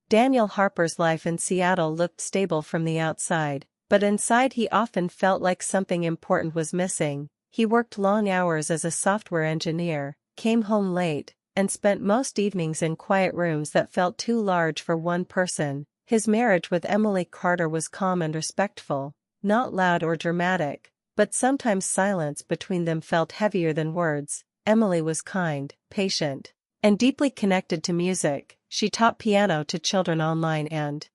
Daniel Harper's life in Seattle looked stable from the outside, but inside he often felt like something important was missing. He worked long hours as a software engineer, came home late, and spent most evenings in quiet rooms that felt too large for one person. His marriage with Emily Carter was calm and respectful, not loud or dramatic, but sometimes silence between them felt heavier than words. Emily was kind, patient, and deeply connected to music. She taught piano to children online and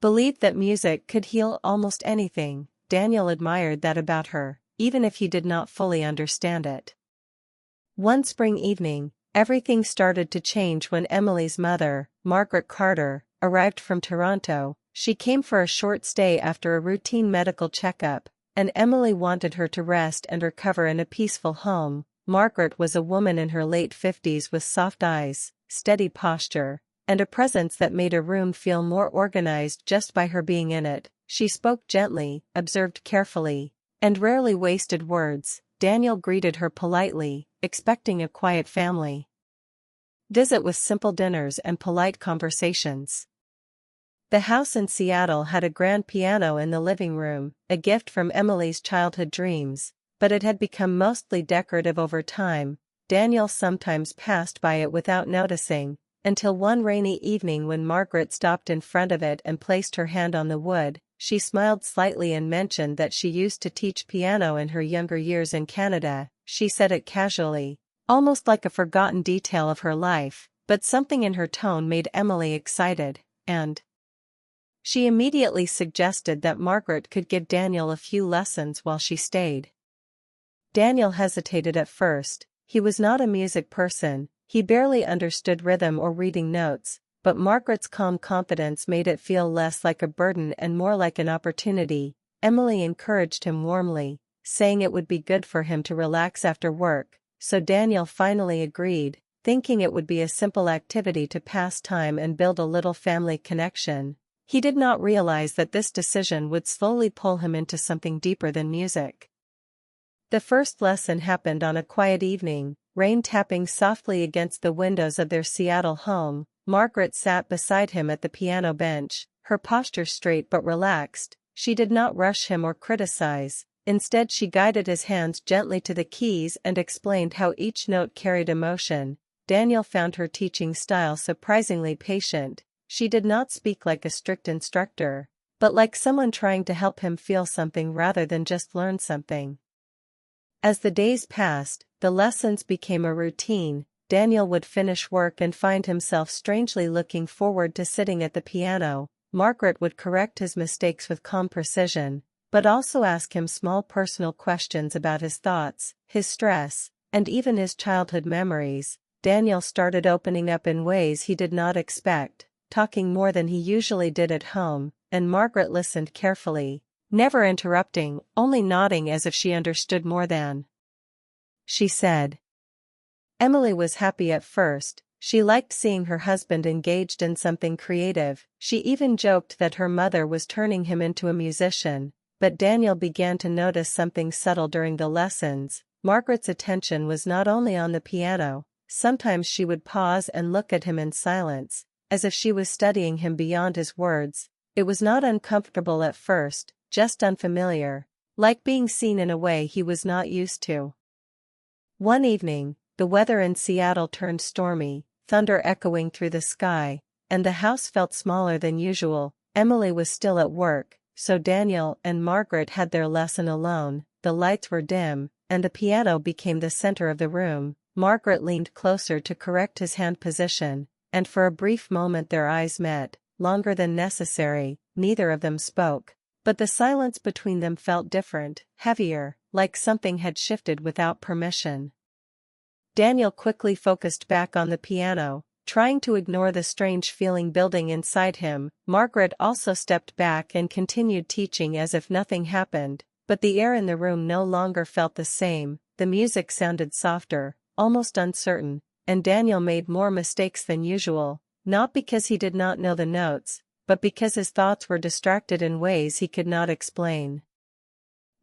believed that music could heal almost anything. Daniel admired that about her, even if he did not fully understand it. One spring evening, everything started to change when Emily's mother, Margaret Carter, arrived from Toronto. She came for a short stay after a routine medical checkup, and Emily wanted her to rest and recover in a peaceful home. Margaret was a woman in her late 50s with soft eyes, steady posture, and a presence that made a room feel more organized just by her being in it. She spoke gently, observed carefully, and rarely wasted words. Daniel greeted her politely, expecting a quiet family visit with simple dinners and polite conversations. The house in Seattle had a grand piano in the living room, a gift from Emily's childhood dreams, but it had become mostly decorative over time. Daniel sometimes passed by it without noticing, until one rainy evening when Margaret stopped in front of it and placed her hand on the wood. She smiled slightly and mentioned that she used to teach piano in her younger years in Canada. She said it casually, almost like a forgotten detail of her life, but something in her tone made Emily excited, and she immediately suggested that Margaret could give Daniel a few lessons while she stayed. Daniel hesitated at first. He was not a music person, he barely understood rhythm or reading notes, but Margaret's calm confidence made it feel less like a burden and more like an opportunity. Emily encouraged him warmly, saying it would be good for him to relax after work, so Daniel finally agreed, thinking it would be a simple activity to pass time and build a little family connection. He did not realize that this decision would slowly pull him into something deeper than music. The first lesson happened on a quiet evening, rain tapping softly against the windows of their Seattle home. Margaret sat beside him at the piano bench, her posture straight but relaxed. She did not rush him or criticize. Instead, she guided his hands gently to the keys and explained how each note carried emotion. Daniel found her teaching style surprisingly patient. She did not speak like a strict instructor, but like someone trying to help him feel something rather than just learn something. As the days passed, the lessons became a routine. Daniel would finish work and find himself strangely looking forward to sitting at the piano. Margaret would correct his mistakes with calm precision, but also ask him small personal questions about his thoughts, his stress, and even his childhood memories. Daniel started opening up in ways he did not expect, talking more than he usually did at home, and Margaret listened carefully, never interrupting, only nodding as if she understood more than she said. Emily was happy at first. She liked seeing her husband engaged in something creative. She even joked that her mother was turning him into a musician, but Daniel began to notice something subtle during the lessons. Margaret's attention was not only on the piano. Sometimes she would pause and look at him in silence, as if she was studying him beyond his words. It was not uncomfortable at first, just unfamiliar, like being seen in a way he was not used to. One evening, the weather in Seattle turned stormy, thunder echoing through the sky, and the house felt smaller than usual. Emily was still at work, so Daniel and Margaret had their lesson alone. The lights were dim, and the piano became the center of the room. Margaret leaned closer to correct his hand position, and for a brief moment their eyes met, longer than necessary. Neither of them spoke, but the silence between them felt different, heavier, like something had shifted without permission. Daniel quickly focused back on the piano, trying to ignore the strange feeling building inside him. Margaret also stepped back and continued teaching as if nothing happened, but the air in the room no longer felt the same. The music sounded softer, almost uncertain, and Daniel made more mistakes than usual, not because he did not know the notes, but because his thoughts were distracted in ways he could not explain.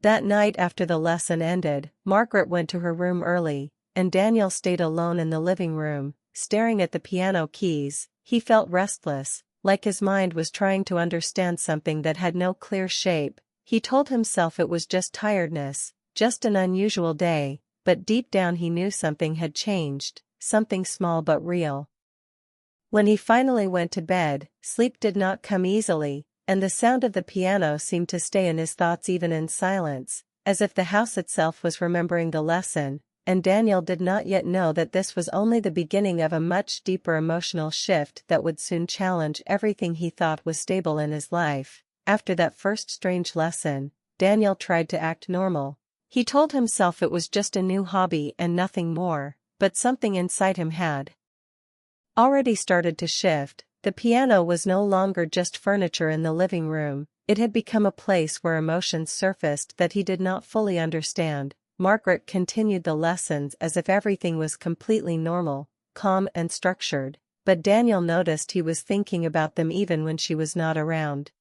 That night after the lesson ended, Margaret went to her room early, and Daniel stayed alone in the living room, staring at the piano keys. he felt restless, like his mind was trying to understand something that had no clear shape. He told himself it was just tiredness, just an unusual day, but deep down he knew something had changed, something small but real. When he finally went to bed, sleep did not come easily, and the sound of the piano seemed to stay in his thoughts even in silence, as if the house itself was remembering the lesson, and Daniel did not yet know that this was only the beginning of a much deeper emotional shift that would soon challenge everything he thought was stable in his life. After that first strange lesson, Daniel tried to act normal. He told himself it was just a new hobby and nothing more, but something inside him had already started to shift. The piano was no longer just furniture in the living room, it had become a place where emotions surfaced that he did not fully understand. Margaret continued the lessons as if everything was completely normal, calm and structured, but Daniel noticed he was thinking about them even when she was not around.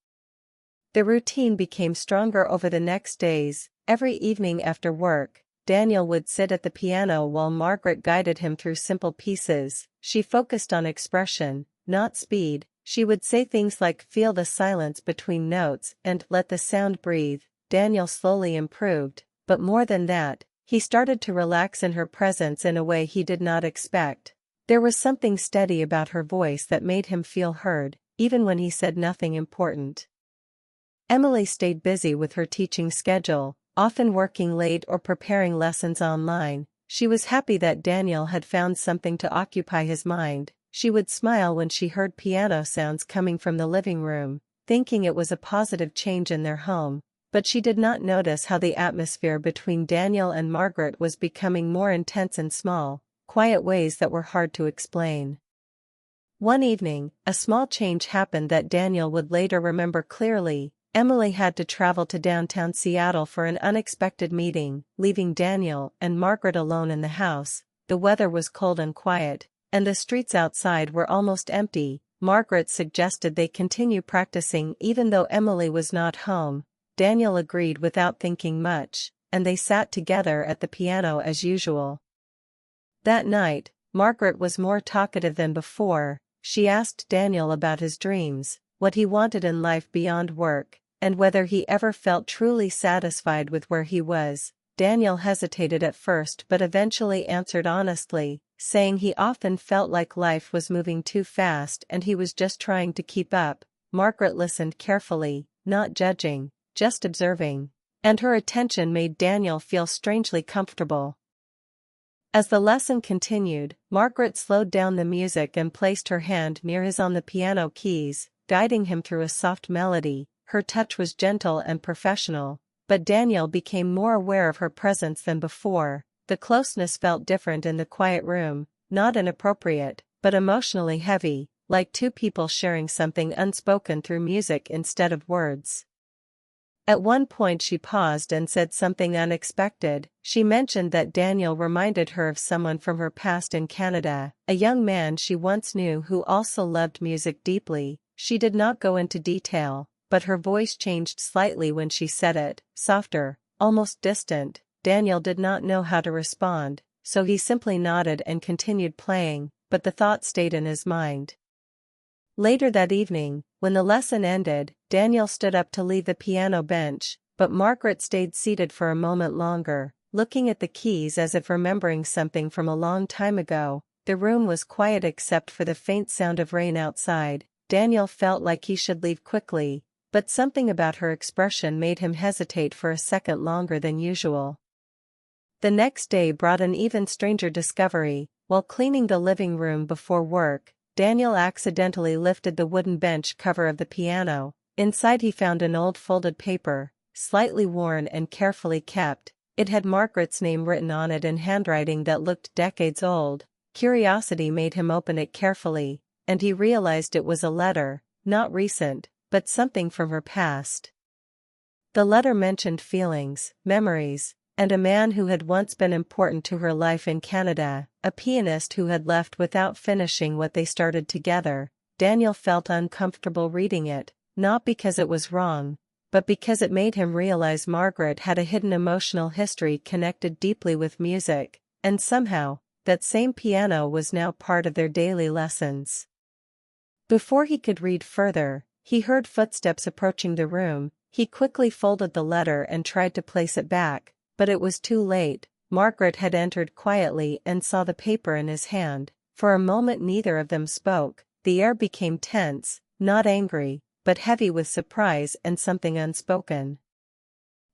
The routine became stronger over the next days. Every evening after work, Daniel would sit at the piano while Margaret guided him through simple pieces. She focused on expression, not speed. She would say things like "feel the silence between notes" and "let the sound breathe." Daniel slowly improved, but more than that, he started to relax in her presence in a way he did not expect. There was something steady about her voice that made him feel heard, even when he said nothing important. Emily stayed busy with her teaching schedule, often working late or preparing lessons online. She was happy that Daniel had found something to occupy his mind. She would smile when she heard piano sounds coming from the living room, thinking it was a positive change in their home, but she did not notice how the atmosphere between Daniel and Margaret was becoming more intense in small, quiet ways that were hard to explain. One evening, a small change happened that Daniel would later remember clearly. Emily had to travel to downtown Seattle for an unexpected meeting, leaving Daniel and Margaret alone in the house. The weather was cold and quiet, and the streets outside were almost empty. Margaret suggested they continue practicing even though Emily was not home. Daniel agreed without thinking much, and they sat together at the piano as usual. That night, Margaret was more talkative than before. She asked Daniel about his dreams, what he wanted in life beyond work, and whether he ever felt truly satisfied with where he was. Daniel hesitated at first but eventually answered honestly, saying he often felt like life was moving too fast and he was just trying to keep up. Margaret listened carefully, not judging, just observing, and her attention made Daniel feel strangely comfortable. As the lesson continued, Margaret slowed down the music and placed her hand near his on the piano keys, guiding him through a soft melody. Her touch was gentle and professional, but Daniel became more aware of her presence than before. The closeness felt different in the quiet room, not inappropriate, but emotionally heavy, like two people sharing something unspoken through music instead of words. At one point she paused and said something unexpected. She mentioned that Daniel reminded her of someone from her past in Canada, a young man she once knew who also loved music deeply. She did not go into detail, but her voice changed slightly when she said it, softer, almost distant. Daniel did not know how to respond, so he simply nodded and continued playing, but the thought stayed in his mind. Later that evening, when the lesson ended, Daniel stood up to leave the piano bench, but Margaret stayed seated for a moment longer, looking at the keys as if remembering something from a long time ago. The room was quiet except for the faint sound of rain outside. Daniel felt like he should leave quickly, but something about her expression made him hesitate for a second longer than usual. The next day brought an even stranger discovery. While cleaning the living room before work, Daniel accidentally lifted the wooden bench cover of the piano. Inside he found an old folded paper, slightly worn and carefully kept. It had Margaret's name written on it in handwriting that looked decades old. Curiosity made him open it carefully, and he realized it was a letter, not recent, but something from her past. The letter mentioned feelings, memories, and a man who had once been important to her life in Canada, a pianist who had left without finishing what they started together. Daniel felt uncomfortable reading it, not because it was wrong, but because it made him realize Margaret had a hidden emotional history connected deeply with music, and somehow, that same piano was now part of their daily lessons. Before he could read further, he heard footsteps approaching the room. He quickly folded the letter and tried to place it back, but it was too late. Margaret had entered quietly and saw the paper in his hand. For a moment neither of them spoke. The air became tense, not angry, but heavy with surprise and something unspoken.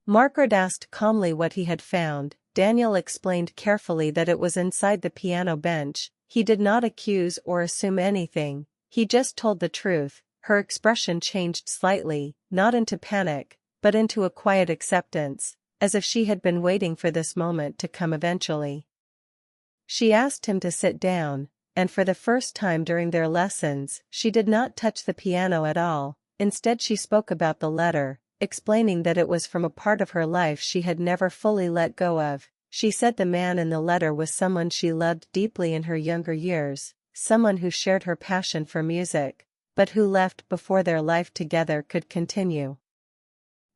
Margaret asked calmly what he had found. Daniel explained carefully that it was inside the piano bench. He did not accuse or assume anything, he just told the truth. Her expression changed slightly, not into panic, but into a quiet acceptance, as if she had been waiting for this moment to come eventually. She asked him to sit down, and for the first time during their lessons, she did not touch the piano at all. Instead she spoke about the letter, explaining that it was from a part of her life she had never fully let go of. She said the man in the letter was someone she loved deeply in her younger years, someone who shared her passion for music, but who left before their life together could continue.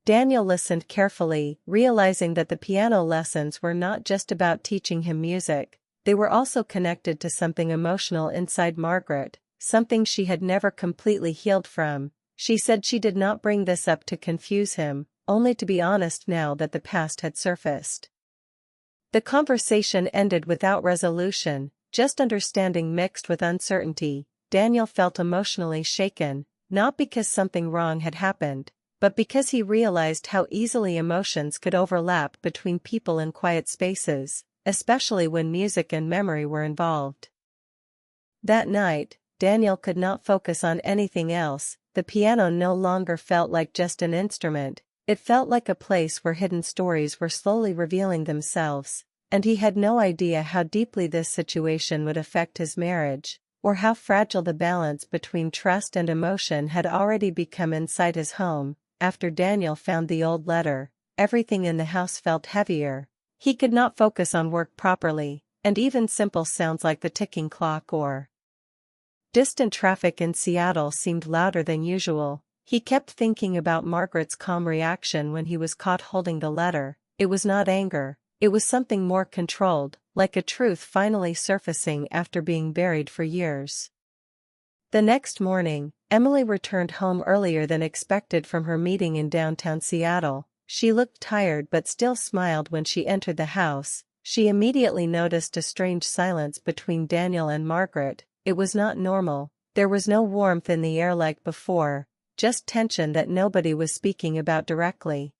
Daniel listened carefully, realizing that the piano lessons were not just about teaching him music, they were also connected to something emotional inside Margaret, something she had never completely healed from. She said she did not bring this up to confuse him, only to be honest now that the past had surfaced. The conversation ended without resolution, just understanding mixed with uncertainty. Daniel felt emotionally shaken, not because something wrong had happened, but because he realized how easily emotions could overlap between people in quiet spaces, especially when music and memory were involved. That night, Daniel could not focus on anything else. The piano no longer felt like just an instrument, it felt like a place where hidden stories were slowly revealing themselves, and he had no idea how deeply this situation would affect his marriage, or how fragile the balance between trust and emotion had already become inside his home. After Daniel found the old letter, everything in the house felt heavier. He could not focus on work properly, and even simple sounds like the ticking clock or distant traffic in Seattle seemed louder than usual. He kept thinking about Margaret's calm reaction when he was caught holding the letter. It was not anger, it was something more controlled, like a truth finally surfacing after being buried for years. The next morning, Emily returned home earlier than expected from her meeting in downtown Seattle. She looked tired but still smiled when she entered the house. She immediately noticed a strange silence between Daniel and Margaret. It was not normal, there was no warmth in the air like before, just tension that nobody was speaking about directly.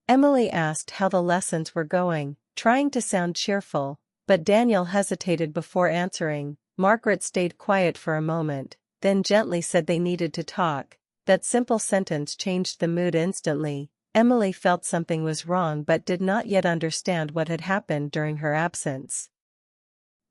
Emily asked how the lessons were going, trying to sound cheerful, but Daniel hesitated before answering. Margaret stayed quiet for a moment, then gently said they needed to talk. That simple sentence changed the mood instantly. Emily felt something was wrong but did not yet understand what had happened during her absence.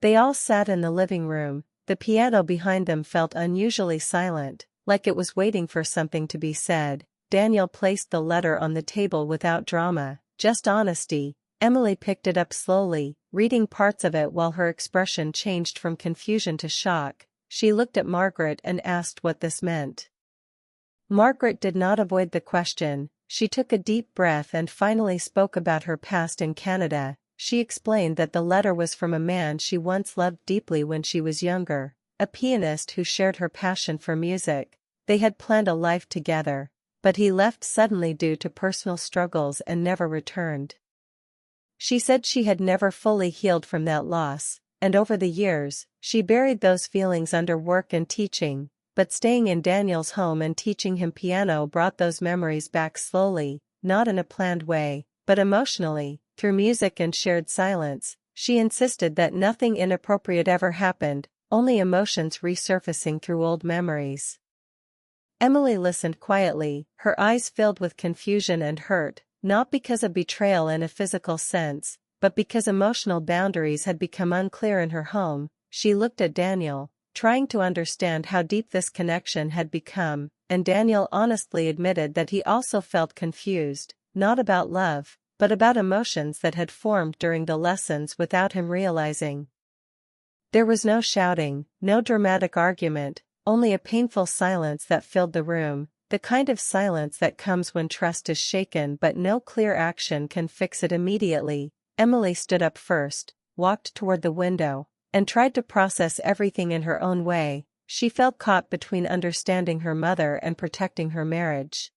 They all sat in the living room. The piano behind them felt unusually silent, like it was waiting for something to be said. Daniel placed the letter on the table without drama, just honesty. Emily picked it up slowly, reading parts of it while her expression changed from confusion to shock. She looked at Margaret and asked what this meant. Margaret did not avoid the question. She took a deep breath and finally spoke about her past in Canada. She explained that the letter was from a man she once loved deeply when she was younger, a pianist who shared her passion for music. They had planned a life together, but he left suddenly due to personal struggles and never returned. She said she had never fully healed from that loss, and over the years, she buried those feelings under work and teaching, but staying in Daniel's home and teaching him piano brought those memories back slowly, not in a planned way, but emotionally. Through music and shared silence, she insisted that nothing inappropriate ever happened, only emotions resurfacing through old memories. Emily listened quietly, her eyes filled with confusion and hurt, not because of betrayal in a physical sense, but because emotional boundaries had become unclear in her home. She looked at Daniel, trying to understand how deep this connection had become, and Daniel honestly admitted that he also felt confused, not about love, but about emotions that had formed during the lessons without him realizing. There was no shouting, no dramatic argument, only a painful silence that filled the room, the kind of silence that comes when trust is shaken but no clear action can fix it immediately. Emily stood up first, walked toward the window, and tried to process everything in her own way. she felt caught between understanding her mother and protecting her marriage.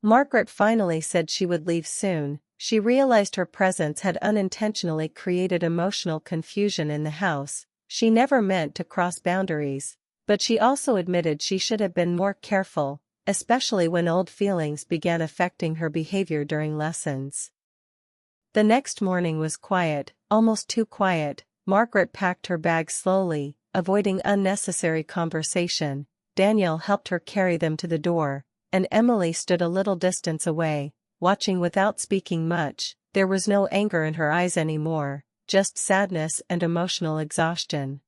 Margaret finally said she would leave soon. She realized her presence had unintentionally created emotional confusion in the house. She never meant to cross boundaries, but she also admitted she should have been more careful, especially when old feelings began affecting her behavior during lessons. The next morning was quiet, almost too quiet. Margaret packed her bags slowly, avoiding unnecessary conversation. Daniel helped her carry them to the door, and Emily stood a little distance away, watching without speaking much. There was no anger in her eyes anymore, just sadness and emotional exhaustion.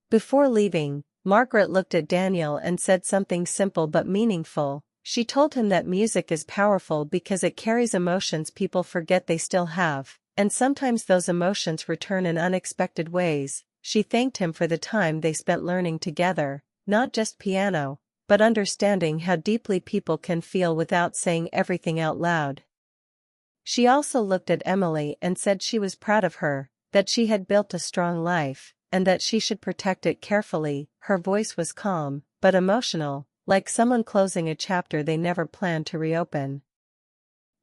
Before leaving, Margaret looked at Daniel and said something simple but meaningful. She told him that music is powerful because it carries emotions people forget they still have, and sometimes those emotions return in unexpected ways. She thanked him for the time they spent learning together, not just piano, but understanding how deeply people can feel without saying everything out loud. She also looked at Emily and said she was proud of her, that she had built a strong life, and that she should protect it carefully. Her voice was calm, but emotional, like someone closing a chapter they never planned to reopen.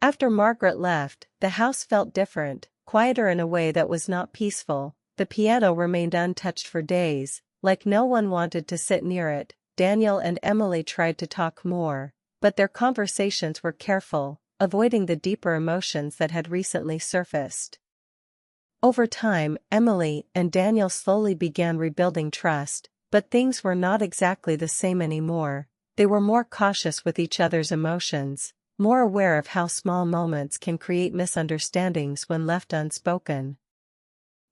After Margaret left, the house felt different, quieter in a way that was not peaceful. The piano remained untouched for days, like no one wanted to sit near it. Daniel and Emily tried to talk more, but their conversations were careful, avoiding the deeper emotions that had recently surfaced. Over time, Emily and Daniel slowly began rebuilding trust, but things were not exactly the same anymore. They were more cautious with each other's emotions, more aware of how small moments can create misunderstandings when left unspoken.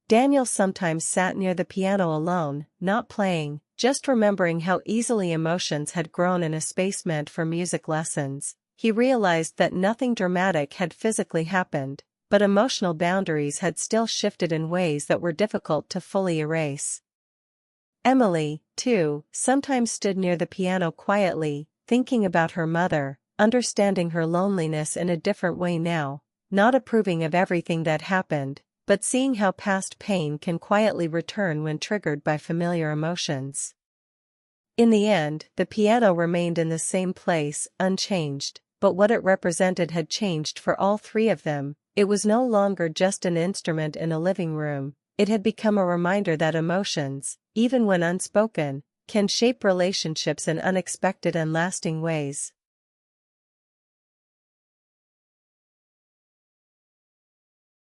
Daniel sometimes sat near the piano alone, not playing, just remembering how easily emotions had grown in a space meant for music lessons. He realized that nothing dramatic had physically happened, but emotional boundaries had still shifted in ways that were difficult to fully erase. Emily, too, sometimes stood near the piano quietly, thinking about her mother, understanding her loneliness in a different way now, not approving of everything that happened, but seeing how past pain can quietly return when triggered by familiar emotions. In the end, the piano remained in the same place, unchanged, but what it represented had changed for all three of them. It was no longer just an instrument in a living room. It had become a reminder that emotions, even when unspoken, can shape relationships in unexpected and lasting ways.